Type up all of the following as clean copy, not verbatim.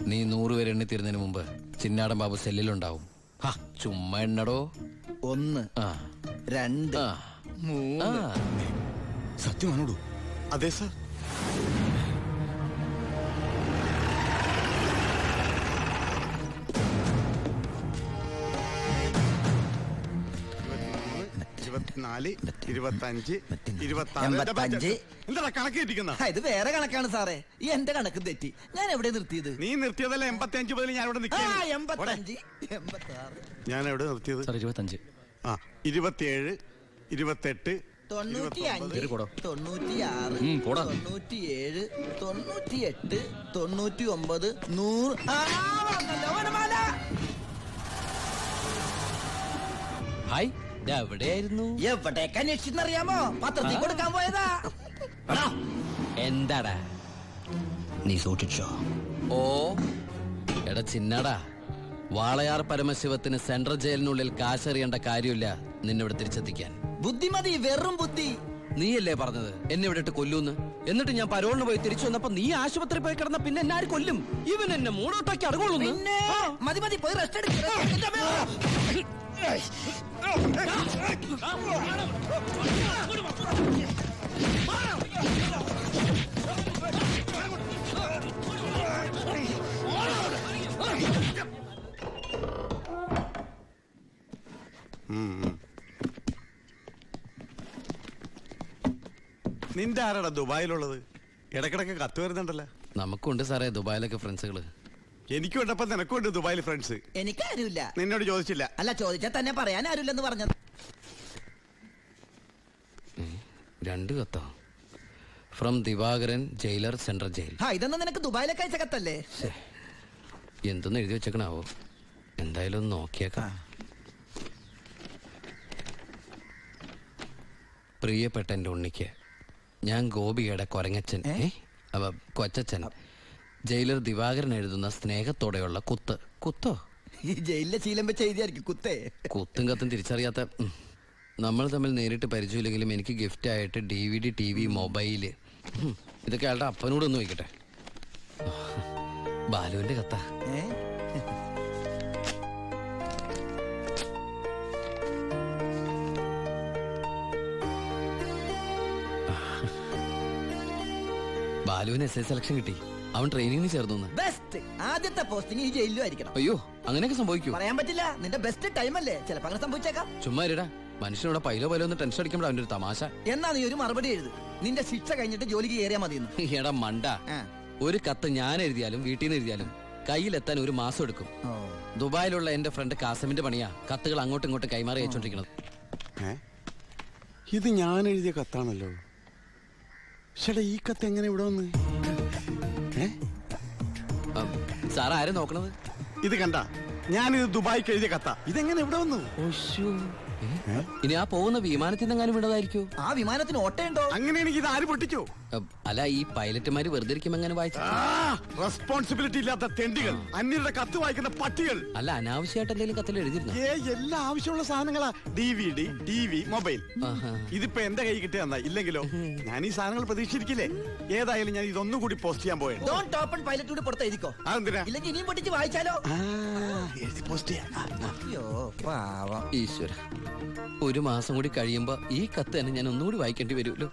നീ 100 പേര് എണ്ണി തീരുന്നതിന് മുമ്പ് ചിന്നാടൻ ബാബു സെല്ലിലുണ്ടാവും. ചുമ്മാ എണ്ണടോ. 1 2 3. സത്യമാണോടോ? അതെ സാർ. എന്താ കണക്ക് തെറ്റിക്കുന്ന? ഇത് വേറെ കണക്കാണ് സാറേ. ഈ എന്റെ കണക്ക് തെറ്റി. ഞാൻ എവിടെ നിർത്തിയത്? നീ നിർത്തിയതല്ല 85 മുതൽ ഞാൻ ഇവിടെ നിൽക്കാം. 85 86. ഞാൻ എവിടെ നിർത്തിയത്? 25 27 28 95 96 97 98 99 100. ഹായ്, എവിടെയായിരുന്നു? എവിടേക്കാ അന്വേഷിച്ചെന്നറിയാമോ? പത്രത്തിൽ കൊടുക്കാൻ പോയതാ. എന്താടാ നീ സൂക്ഷിച്ചോ? ഓ എടാ ചിന്നടാ, വാളയാർ പരമശിവത്തിന് സെൻട്രൽ ജയിലിനുള്ളിൽ കാശറിയേണ്ട കാര്യമില്ല നിന്നിവിടെ തിരിച്ചെത്തിക്കാൻ. ബുദ്ധിമതി, വെറും ബുദ്ധി. നീയല്ലേ പറഞ്ഞത് എന്നെ ഇവിടെ ഇട്ട് കൊല്ലൂന്ന്? എന്നിട്ട് ഞാൻ പരോളിന് പോയി തിരിച്ചു വന്നപ്പോ നീ ആശുപത്രി പോയി കിടന്ന പിന്നെ എന്നെ ആര് കൊല്ലും? ഇവൻ എന്നെ മൂടോട്ടാക്കി അടങ്ങുള്ളൂ. മതി മതി, പോയി റെസ്റ്റ് എടുക്കുക. നിന്റെ ആരാടാ ദുബായിലുള്ളത്? ഇടക്കിടക്ക് കത്ത് വരുന്നുണ്ടല്ലോ. നമുക്കുണ്ട് സാറേ ദുബായിലൊക്കെ ഫ്രണ്ട്സുകള്. എനിക്കും ഉണ്ടപ്പോ നിനക്കുണ്ട് ദുബായിൽ ഫ്രണ്ട്സ്. എനിക്കാരുമില്ല. നിന്നോട് ചോദിച്ചില്ല? അല്ല, ചോദിച്ചാൽ തന്നെ പറയാൻ ആരുമില്ലെന്ന് പറഞ്ഞത്. 2 കത്തോ? From Divakaran, jailer, central jail. ഇതൊന്നും നിനക്ക് ദുബായിലേക്ക് അയച്ച കത്തല്ലേ? എന്തൊന്നും എഴുതി വെച്ചേക്കണാവോ? എന്തായാലും ഒന്ന് നോക്കിയേക്കാം. പ്രിയപ്പെട്ട എൻ്റെ ഉണ്ണിക്ക്, ഞാൻ ഗോപികയുടെ കൊരങ്ങച്ചൻ, കൊച്ചച്ചൻ, ജയിലർ ദിവാകരൻ എഴുതുന്ന സ്നേഹത്തോടെയുള്ള കുത്ത്. കുത്തോ? ഈ ജയിലിലെ ശീലം വെച്ച് എഴുതിയായിരിക്കും കുത്തേ. കുത്തും കത്തും തിരിച്ചറിയാത്ത നമ്മൾ തമ്മിൽ നേരിട്ട് പരിചയമില്ലെങ്കിലും എനിക്ക് ഗിഫ്റ്റ് ആയിട്ട് DVD, TV, മൊബൈല്, ഇതൊക്കെ അയാളുടെ അപ്പനോടൊന്ന് ചോദിക്കട്ടെ. ബാലുവിന്റെ കത്ത. ബാലുവിന് SS സെലക്ഷൻ കിട്ടി. അവൻ ട്രെയിനിങ്ങിന് ചേർന്നു. ബെസ്റ്റ്. ആദ്യത്തെ പോസ്റ്റിംഗ് ഈ ജയിലിലും ആയിരിക്കണം. അയ്യോ, അങ്ങനെയൊക്കെ സംഭവിക്കൂ? പറയാൻ പറ്റില്ല. നിന്റെ ബെസ്റ്റ് ടൈം അല്ലേ, ചിലപ്പോ അങ്ങനെ സംഭവിച്ചേക്കാം. ചുമ്മാ ഇരടാ, മനുഷ്യനോട് പൈലോ ഒന്ന് ടെൻഷൻ അടിക്കുമ്പോൾ അവന്റെ ഒരു തമാശ. എന്നാ നീ ഒരു മറുപടി എഴുത്. നിന്റെ ശിക്ഷ കഴിഞ്ഞിട്ട് ജോലിക്ക് കയറിയാ മതി. എടാ മണ്ട, ഒരു കത്ത് ഞാൻ എഴുതിയാലും വീട്ടിൽ നിന്ന് എഴുതിയാലും കയ്യിലെത്താൻ 1 മാസം എടുക്കും. ദുബായിലുള്ള എന്റെ ഫ്രണ്ട് കാസമിന്റെ പണിയാ കത്തുകൾ അങ്ങോട്ടും ഇങ്ങോട്ടും കൈമാറി അയച്ചോണ്ടിരിക്കുന്നത്. ഇത് ഞാൻ എഴുതിയ കത്താണല്ലോ. ചേട്ടാ, ഈ കത്ത് എങ്ങനെ ഇവിടെ വന്ന്? സാർ ആരും നോക്കണത്? ഇത് കണ്ട, ഞാനിത് ദുബായിക്ക് എഴുതിയ കത്ത. ഇതെങ്ങനെ ഇവിടെ വന്നു? ഇനി ആ പോകുന്ന വിമാനത്തിൽ നിന്നെങ്ങാനും വിടതായിരിക്കോ? ആ വിമാനത്തിന് ഓട്ടയുണ്ടോ? അങ്ങനെയാണെങ്കിൽ ഇത് ആര് പൊട്ടിച്ചോ? അല്ല, ഈ പൈലറ്റുമാര് വെറുതെ ഇരിക്കുമ്പോ എങ്ങനെ വായിച്ചു? റെസ്പോൺസിബിലിറ്റി ഇല്ലാത്ത തെണ്ടികൾ, അന്യരുടെ കത്ത് വായിക്കുന്ന പട്ടികൾ. അല്ല, അനാവശ്യമായിട്ട് എന്തെങ്കിലും കത്തിൽ എഴുതിയിരുന്നു? എല്ലാ ആവശ്യമുള്ള സാധനങ്ങളാ. DVD, TV, mobile. ഇതിപ്പോ എന്റെ കൈ കിട്ടിയ ഇല്ലെങ്കിലോ ഞാൻ ഈ സാധനങ്ങൾ പ്രതീക്ഷിച്ചിരിക്കില്ലേ? ഏതായാലും ഞാൻ ഇതൊന്നും കൂടി പോസ്റ്റ് ചെയ്യാൻ പോയത്. പൈലറ്റൂടെ പുറത്ത് എഴുതിക്കോ. അതെന്തിനാ? ഇല്ലെങ്കിൽ ഇനിയും പൊട്ടിച്ച് വായിച്ചാലോ? എഴുതി പോസ്റ്റ് ചെയ്യാം. ഈശ്വര, 1 മാസം കൂടി കഴിയുമ്പോ ഈ കത്ത് തന്നെ ഞാൻ ഒന്നുകൂടി വായിക്കേണ്ടി വരുമല്ലോ.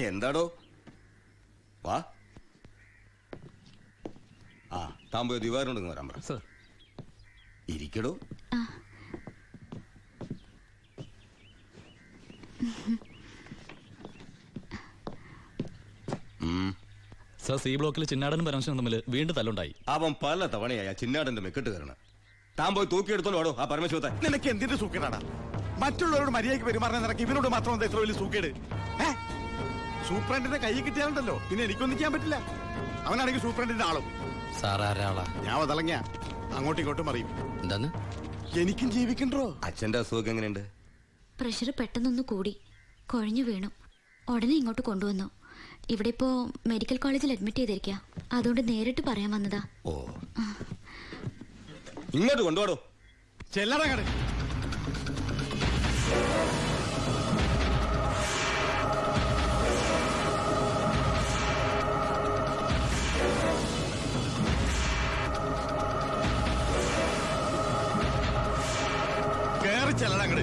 എന്താടോ? വാ. താൻ പോയി ദിവാകരനോട് വരാൻ പറ. ഇരിക്കടോ. സർ, സി ബ്ലോക്കിൽ ചിന്നാടനും പരമശിവനും തമ്മിൽ വീണ്ടും തല്ലുണ്ടായി. അവൻ പല തവണയായി ചിന്നാടന്റെ മെക്കെട്ട് കയറണം. താൻ പോയി തൂക്കിയെടുത്തോളൂ ആ പരമശിവത്തെ. നിനക്ക് എന്തിന്റെ സൂക്കേടാണ്? മറ്റുള്ളവരോട് മര്യാദയ്ക്ക് പെരുമാറാൻ നിനക്ക് ഇവനോട് മാത്രം എന്താ ഇത്ര വലിയ സൂക്കേട്? സൂപ്രണ്ടിന്റെ കൈ കിട്ടിയാലുണ്ടല്ലോ പിന്നെ എനിക്കൊന്നും ചെയ്യാൻ പറ്റില്ല. അവനാണെങ്കിൽ സൂപ്രണ്ടിന്റെ ആളും. സാറാരാളാ? ഞാൻ വതളങ്ങിയ അങ്ങോട്ടും ഇങ്ങോട്ടും അറിയും. എന്താന്ന്? എനിക്കും ജീവിക്കണ്ടോ? അച്ഛന്റെ അസുഖം എങ്ങനെയുണ്ട്? പ്രഷർ പെട്ടെന്നൊന്ന് കൂടി, കുഴഞ്ഞു വീണു. ഉടനെ ഇങ്ങോട്ട് കൊണ്ടുവന്നു. ഇവിടെ ഇപ്പോ മെഡിക്കൽ കോളേജിൽ അഡ്മിറ്റ് ചെയ്തിരിക്കുക. അതുകൊണ്ട് നേരിട്ട് പറയാൻ വന്നതാ. ഓ, ഇങ്ങോട്ട് കൊണ്ടുപോടോ. ചെല്ലറ കട ചെല്ലടാ അങ്ങട്.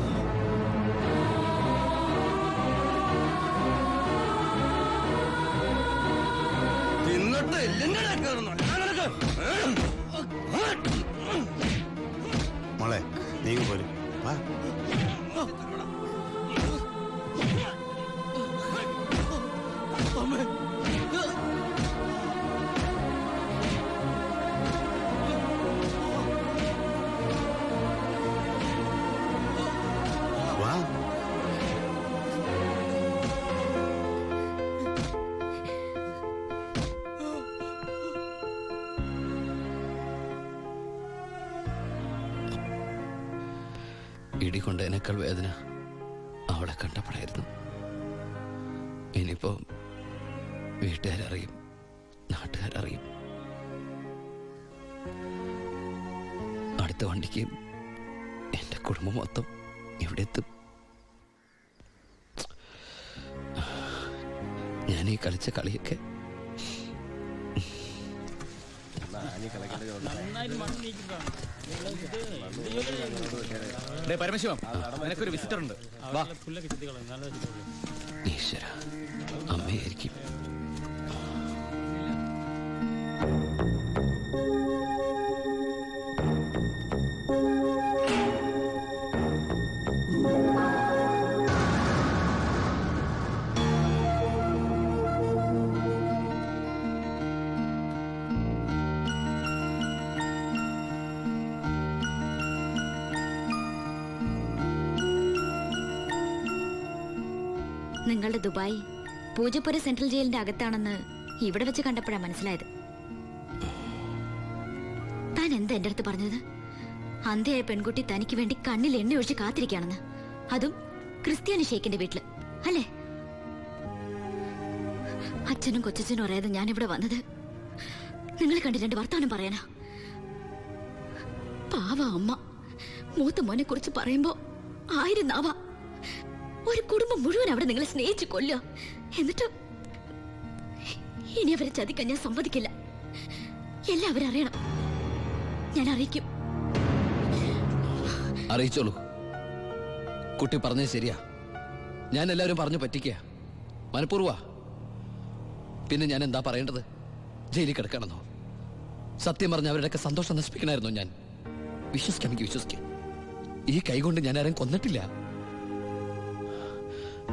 തിന്നിട്ട് എല്ലിന്റെ ഇടയിൽ കയറുന്നു. മോളെ നീങ്ങി പോലും വാ. വാ. ഇടി കൊണ്ടതിനേക്കാൾ വേദന അവളെ കണ്ടപ്പോഴായിരുന്നു. ഇനിയിപ്പോ വീട്ടുകാരറിയും, നാട്ടുകാരറിയും. അടുത്ത വണ്ടിക്ക് എന്റെ കുടുംബം മൊത്തം ഇവിടെ എത്തും. ഞാൻ ഈ കളിച്ച കളിയൊക്കെ പരമശിവം, നിനക്കൊരു വിസിറ്റർ ഉണ്ട്. വാ. ഈശ്വര, അമ്മയായിരിക്കും. നിങ്ങളുടെ ദുബായ് പൂജപ്പുര സെൻട്രൽ ജയിലിന്റെ അകത്താണെന്ന് ഇവിടെ വെച്ച് കണ്ടപ്പോഴാണ് മനസ്സിലായത്. താൻ എന്താ എന്റെ അടുത്ത് പറഞ്ഞത്? അന്ധയായ പെൺകുട്ടി തനിക്ക് വേണ്ടി കണ്ണിൽ എണ്ണ ഒഴിച്ച് കാത്തിരിക്കുകയാണെന്ന്, അതും ക്രിസ്ത്യാനി ഷേഖിന്റെ വീട്ടില്, അല്ലേ? അച്ഛനും കൊച്ചച്ഛനും അറിയാതെ ഞാൻ ഇവിടെ വന്നത് നിങ്ങളെ കണ്ട് രണ്ട് വർത്താനം പറയാനാ. പാവ അമ്മ മൂത്ത മോനെ കുറിച്ച് പറയുമ്പോ 1000 നാവാ. ഒരു കുടുംബം മുഴുവൻ അവിടെ നിങ്ങളെ സ്നേഹിച്ചു കൊല്ലുക. എന്നിട്ട് ഇനി അവരെ ചതിക്കാൻ ഞാൻ സമ്മതിക്കില്ല. എല്ലാവരും അറിയണം. ഞാൻ അറിയിക്കും. അറിയിച്ചോളൂ. കുട്ടി പറഞ്ഞത് ശരിയാ. ഞാൻ എല്ലാവരും പറഞ്ഞു പറ്റിക്കുക, മനഃപൂർവ്വ. പിന്നെ ഞാൻ എന്താ പറയേണ്ടത്? ജയിലിൽ കിടക്കണമെന്നോ? സത്യം പറഞ്ഞ അവരുടെയൊക്കെ സന്തോഷം നശിപ്പിക്കണമായിരുന്നോ ഞാൻ? വിശ്വസിക്കാമെങ്കിൽ വിശ്വസിക്കാം. ഈ കൈകൊണ്ട് ഞാൻ ആരും കൊന്നിട്ടില്ല.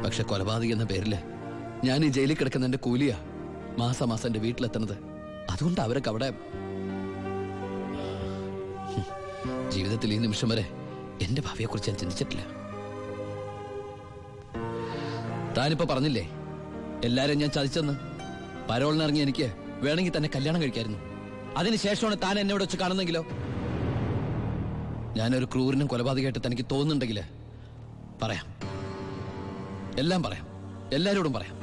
പക്ഷെ കൊലപാതകി എന്ന പേരില് ഞാൻ ഈ ജയിലിൽ കിടക്കുന്ന എന്റെ കൂലിയാ മാസം മാസം എന്റെ വീട്ടിലെത്തുന്നത്. അതുകൊണ്ട് അവരൊക്കെ അവിടെ ജീവിതത്തിൽ ഈ നിമിഷം വരെ എന്റെ ഭാവിയെ കുറിച്ച് ഞാൻ ചിന്തിച്ചിട്ടില്ല. താനിപ്പോ പറഞ്ഞില്ലേ എല്ലാരും ഞാൻ ചതിച്ചെന്ന്? പരോളിനിറങ്ങി എനിക്ക് വേണമെങ്കിൽ തന്നെ കല്യാണം കഴിക്കായിരുന്നു. അതിനുശേഷമാണ് താൻ എന്നെ ഇവിടെ വെച്ച് കാണുന്നെങ്കിലോ? ഞാനൊരു ക്രൂരനും കൊലപാതകമായിട്ട് തനിക്ക് തോന്നുന്നുണ്ടെങ്കില് പറയാം, എല്ലാം പറയാം, എല്ലാരോടും പറയാം.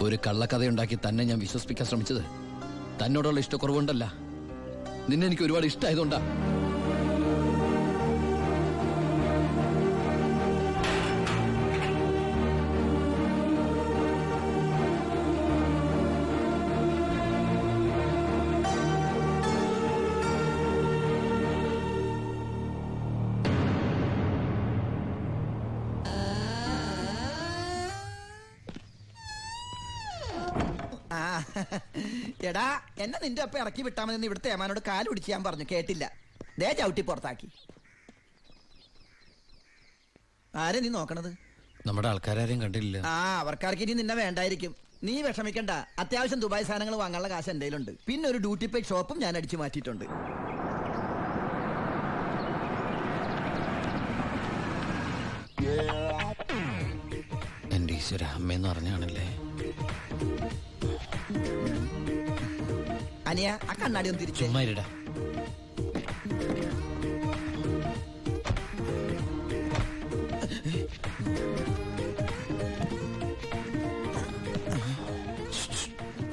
ഒരു കള്ളക്കഥയുണ്ടാക്കി തന്നെ ഞാൻ വിശ്വസിപ്പിക്കാൻ ശ്രമിച്ചത് തന്നോടുള്ള ഇഷ്ടക്കുറവുണ്ടല്ല, നിന്നെ എനിക്ക് ഒരുപാട് ഇഷ്ടമായതുകൊണ്ടാ. എടാ, എന്നെ നിന്റെ ഒപ്പം ഇറക്കി വിട്ടാ മതി. ഇവിടുത്തെ ഏമാനോട് കാല് പിടിച്ച് ഞാൻ പറഞ്ഞു, കേട്ടില്ല. ദേ ചവിട്ടി പുറത്താക്കി. ആരെ നീ നോക്കണത്? നമ്മുടെ ആൾക്കാരും കണ്ടില്ല. ആ, അവർക്കാർക്ക് ഇനി നിന്നെ വേണ്ടായിരിക്കും. നീ വിഷമിക്കണ്ട. അത്യാവശ്യം ദുബായ് സാധനങ്ങൾ വാങ്ങാനുള്ള കാശ് എന്റെ കയ്യിലുണ്ട്. പിന്നെ ഒരു ഡ്യൂട്ടി പെയ്ഡ് ഷോപ്പും ഞാൻ അടിച്ചു മാറ്റിയിട്ടുണ്ട്. എന്റെ ഈശ്വര, അമ്മയെന്ന് പറഞ്ഞാണല്ലേ. അനിയ, ആ കണ്ണാടി ഒന്ന് തിരിച്ചു. ചുമ്മാരിടാ.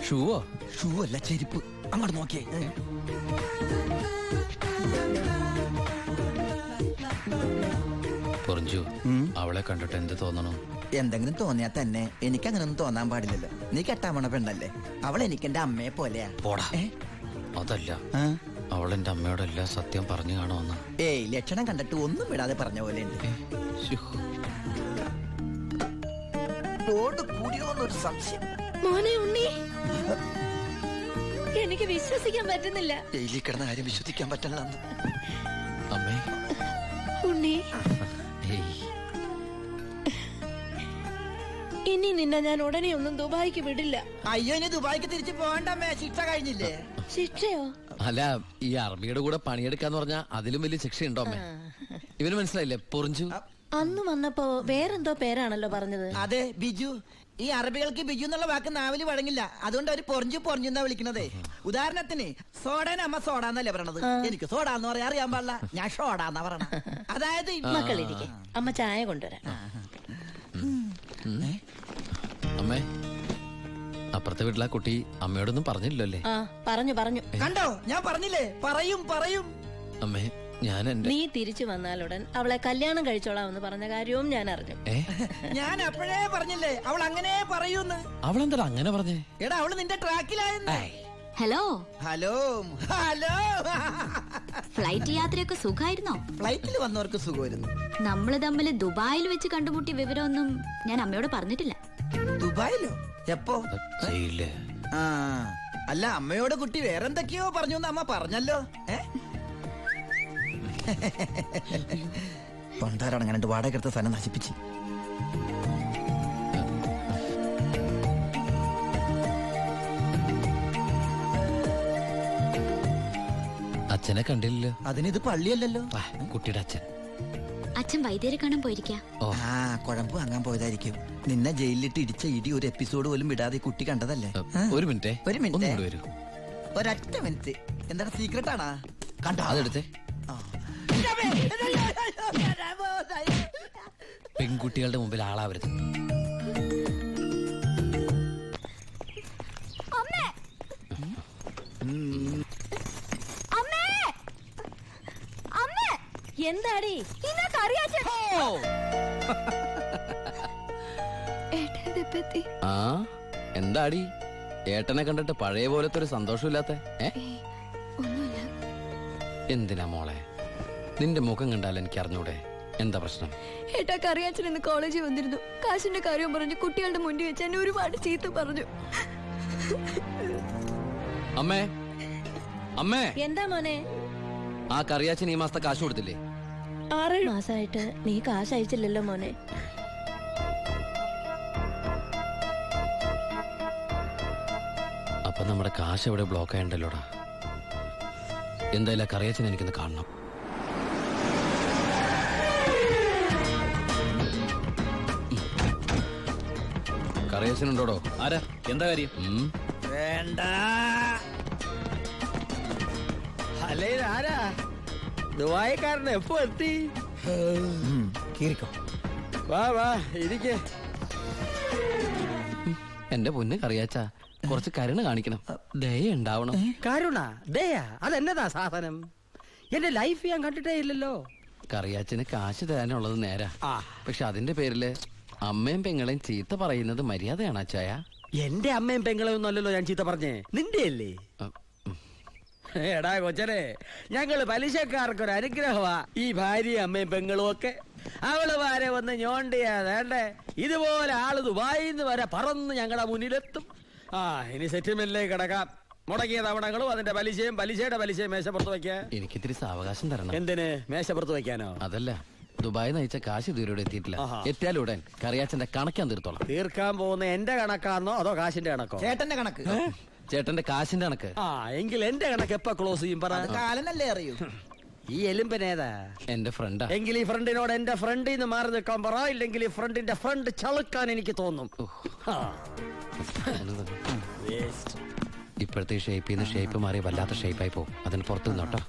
ഷൂവോ? ഷൂ അല്ല, ചെരുപ്പ്. അങ്ങോട്ട് നോക്കിയേ. പൊറിഞ്ചു, അവളെ കണ്ടിട്ട് എന്ത് തോന്നണു? എന്തെങ്കിലും തോന്നിയാ തന്നെ എനിക്ക് അങ്ങനൊന്നും തോന്നാൻ പാടില്ലല്ലോ. നീ കെട്ടാമണ പെണ്ണല്ലേ. അവൾ എനിക്ക് എന്റെ അമ്മയെ പോലെയാ. പോടാ. അതല്ല, അവൾ എന്റെ അമ്മയോട് എല്ലാ സത്യം പറഞ്ഞു കാണുമെന്ന്. ഏയ് ലക്ഷണം കണ്ടിട്ട് ഒന്നും വിടാതെ പറഞ്ഞ പോലെ ഉണ്ട്. കൂടിയോന്നൊരു സംശയം. മോനെ ഉണ്ണി, എനിക്ക് വിശ്വസിക്കാൻ പറ്റുന്നില്ല. ജയിലിൽ കിടന്ന കാര്യം വിശ്വസിക്കാൻ പറ്റില്ല. അമ്മേ. ഉണ്ണി, ഏയ്. ഇനി നിന്നെ ഞാൻ ഉടനെ ഒന്നും ദുബായിക്ക് വിടില്ല. അയ്യോ, ഇനി ദുബായിക്ക് തിരിച്ചു പോകണ്ടമ്മേ, ശിക്ഷ കഴിഞ്ഞില്ലേ? ശിക്ഷയോ? അല്ല, ഈ അറബിയുടെ കൂടെ പണിയെടുക്കാന്ന് പറഞ്ഞാ അതിലും വലിയ ശിക്ഷയുണ്ടോ അമ്മേ? ഇവന് മനസ്സിലായില്ലേ? പൊറിഞ്ചു. അന്ന് വന്നപ്പോ വേറെന്തോ പേരാണല്ലോ പറഞ്ഞത്. അതെ, ബിജു. ഈ അറബികൾക്ക് ബിജു എന്നുള്ള വാക്ക് നാവില് വഴങ്ങില്ല. അതുകൊണ്ട് അവര് പൊറിഞ്ചു പൊറിഞ്ഞുന്നാ വിളിക്കണതേ. ഉദാഹരണത്തിന് സോഡേനെ അമ്മ സോഡാന്നല്ലേ പറയണത്. എനിക്ക് സോഡാന്ന് പറയാൻ അറിയാൻ പാടില്ല, ഞാൻ ഷോഡാന്നാ പറയണ. അതായത് മക്കളിരിക്കെ, അമ്മ ചായ കൊണ്ടുവരാം. അമ്മേ, അപ്പുറത്തെ വീട്ടിലെ ആ കുട്ടി അമ്മയോടൊന്നും പറഞ്ഞില്ലല്ലോ അല്ലേ? ആ, പറഞ്ഞു പറഞ്ഞു. കണ്ടോ, ഞാൻ പറഞ്ഞില്ലേ, പറയും പറയും. അമ്മേ, ഞാൻ എന്റെ നീ തിരിച്ചു വന്നാലുടൻ അവളെ കല്യാണം കഴിച്ചോളാമെന്ന് പറഞ്ഞ കാര്യവും ഞാൻ അറിഞ്ഞു. ഞാൻ അപ്പോഴേ പറഞ്ഞില്ലേ അവൾ അങ്ങനെ പറയൂന്ന്. അവളെന്താ അങ്ങനെ പറഞ്ഞേ? എടാ, അവള് നിന്റെ ട്രാക്കിലായെന്ന്. Hello hello hello. ഫ്ലൈറ്റ് യാത്രയൊക്കെ സുഖമായിരുന്നോ? ഫ്ലൈറ്റിൽ വന്നവർക്ക് സുഖമായിരുന്നു. നമ്മള് തമ്മിൽ ദുബായിൽ വെച്ച് കണ്ടുമുട്ടിയ വിവരമൊന്നും ഞാൻ അമ്മയോട് പറഞ്ഞിട്ടില്ല. ദുബായിലോ? എപ്പോ? ചെയ്യില്ലേ? ആ, അല്ല, അമ്മയോട് കുട്ടി വേറെന്തൊക്കെയോ പറഞ്ഞു എന്ന് അമ്മ പറഞ്ഞല്ലോ. പണ്ടാരടങ്ങാണ്ട് വാടക എടുത്ത സ്ഥലം നശിപ്പിച്ച്. അച്ഛനെ കണ്ടില്ലല്ലോ. അതിനിത് പള്ളിയല്ലല്ലോ. കുട്ടിയുടെ അച്ഛൻ. അച്ഛൻ വൈദ്യരെ കാണാൻ പോയിരിക്കാ. ആ, കുഴമ്പ് വാങ്ങാൻ പോയതായിരിക്കും. നിന്നെ ജയിലിലിട്ട് ഇടിച്ച ഇടി ഒരു എപ്പിസോഡ് പോലും വിടാതെ കുട്ടി കണ്ടതല്ലേ? ഒരു മിനിറ്റ്, ഒരു മിനിറ്റ്, ഒന്നുകൂടി വരൂ. ഒരൊറ്റ മിനിറ്റ്. എന്താണ് സീക്രട്ട് ആണാ? കണ്ടോ? അതെടുത്തേ. പെൺകുട്ടികളുടെ മുമ്പിൽ ആളാവരുത്. എന്താടി? ആ, എന്താടി ഏട്ടനെ കണ്ടിട്ട് പഴയ പോലത്തെ ഒരു സന്തോഷമില്ലാത്ത? എന്തിനാ മോളെ? നിന്റെ മുഖം കണ്ടാൽ എനിക്ക് അറിഞ്ഞൂടെ എന്താ പ്രശ്നം? ഏട്ടാ, കറിയാച്ചൻ ഇന്ന് കോളേജിൽ വന്നിരുന്നു. കാശിന്റെ കാര്യം പറഞ്ഞു കുട്ടികളുടെ മുന്നിൽ വെച്ച് എന്നെ ഒരുപാട് ചീത്ത പറഞ്ഞു. അമ്മേ, അമ്മേ. എന്താ മോനെ? ആ കറിയാച്ചൻ ഈ മാസത്തെ കാശ് കൊടുത്തില്ലേ? 6 മാസമായിട്ട് നീ കാശ് അയച്ചില്ലല്ലോ മോനെ. അപ്പൊ നമ്മുടെ കാശ് എവിടെ ബ്ലോക്ക് ആയണ്ടല്ലോടാ. എന്തായാലും കറിയാച്ചൻ എനിക്കൊന്ന് കാണണം. കറിയാച്ചനുണ്ടോടോ? ആരാ? എന്താ കാര്യം? വേണ്ട. അല്ലേ, ആരാ? ദുബായിക്കാരൻ എപ്പോ എത്തി? കേറിക്കോ. വാ വാ, ഇരിക്കേ. എന്റെ പൊന്ന് കറിയാച്ച, കുറച്ച് കരുണ കാണിക്കണം, ദയ ഉണ്ടാവണം. കരുണ, ദയ, അതെന്നതാ സാധനം? എന്റെ ലൈഫ് ഞാൻ കണ്ടിട്ടേ ഇല്ലല്ലോ. കറിയാച്ചന് കാശ് തരാനുള്ളത് നേരാ. പക്ഷെ അതിന്റെ പേരില് അമ്മയും പെങ്ങളെയും ചീത്ത പറയുന്നത് മര്യാദയാണ് അച്ചായ? എന്റെ അമ്മയും പെങ്ങളെ ഒന്നും അല്ലല്ലോ ഞാൻ ചീത്ത പറഞ്ഞേ, നിന്റെ അല്ലേ? എടാ കൊച്ചനെ, ഞങ്ങള് പലിശക്കാർക്കൊരു അനുഗ്രഹമാ ഈ ഭാര്യയും അമ്മയും പെങ്ങളും ഒക്കെ. അവള് വരെ വന്ന് ഞോണ്ടിയാ വേണ്ടേ, ഇതുപോലെ ആള് ദുബായിന്ന് വരെ പറന്ന് ഞങ്ങളുടെ മുന്നിലെത്തും. ആ, ഇനി സെറ്റിൽമെന്റിലേക്ക് കിടക്കാം. മുടങ്ങിയ തവണകളും അതിന്റെ പലിശയും പലിശയുടെ പലിശയും മേശപ്പുറത്ത് വെക്കാൻ. എനിക്കിത്തിരി സാവകാശം തരണം. എന്തിന്? മേശപ്പുറത്ത് വെക്കാനോ? അതല്ല, ദുബായി നയിച്ച കാശ് ഇതുവരെ എത്തിയിട്ടില്ല. എത്തിയാലുടൻ കറിയാച്ചന്റെ കണക്കാൻ തീർത്തോളാം. തീർക്കാൻ പോകുന്ന എന്റെ കണക്കാണോ അതോ കാശിന്റെ കണക്കോ? ചേട്ടന്റെ കണക്ക്. ചേട്ടന്റെ കാശിന്റെ കണക്ക്. ആ, എങ്കിൽ എന്റെ കണക്ക് എപ്പ ക്ലോസ് ചെയ്യും പറ? കാലനല്ലേ അറിയൂ. ഈ എലുമ്പനേതാ? എന്റെ ഫ്രണ്ടാ. എങ്കിൽ ഈ ഫ്രണ്ടിനോട് എന്റെ ഫ്രണ്ടിൽ നിന്ന് മാറി നിൽക്കാൻ പറ, ഇല്ലെങ്കിൽ ഈ ഫ്രണ്ടിന്റെ ഫ്രണ്ട് ചളുക്കാൻ എനിക്ക് തോന്നും. ഇപ്പോഴത്തെ ഷേപ്പിൽ നിന്ന് ഷേപ്പ് മാറി വല്ലാത്ത ഷേപ്പായി പോകും. അതിന് പുറത്ത് നിന്നോട്ടോ.